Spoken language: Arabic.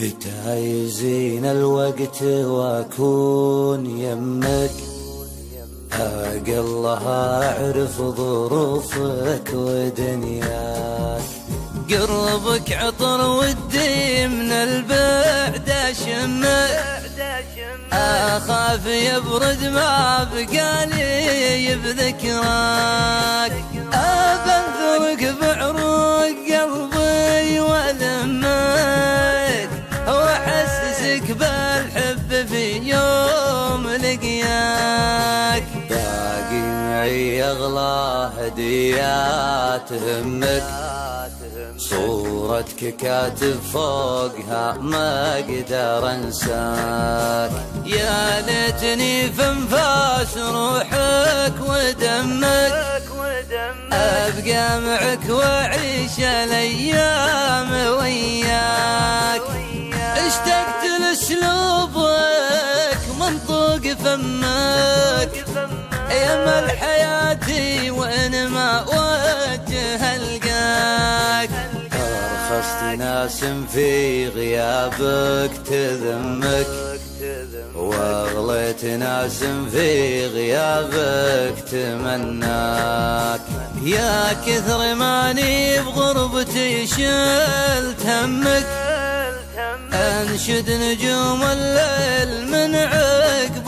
متى يزين الوقت واكون يمك، اقلها اعرف ظروفك ودنياك. قربك عطر ودي من البعد اشمك، اخاف يبرد ما بقالي بذكراك. ابنثرك بعروق قلبي والمك، واحسسك بالحب في يوم لقياك. باقي معي اغلى هديات همك، صورتك كاتب فوقها ما اقدر انساك. يا ليتني في انفاس روحك ودمك، ابقى معك واعيش الايام وياك. اشتقت لاسلوبك منطوق فمك، يا مل حياتي وين ما وجه القاك. ارخصت ناس في غيابك تذمك، واغليت ناس في غيابك تمناك. يا كثر ماني بغربتي شلت همك، انشد نجوم الليل من عقب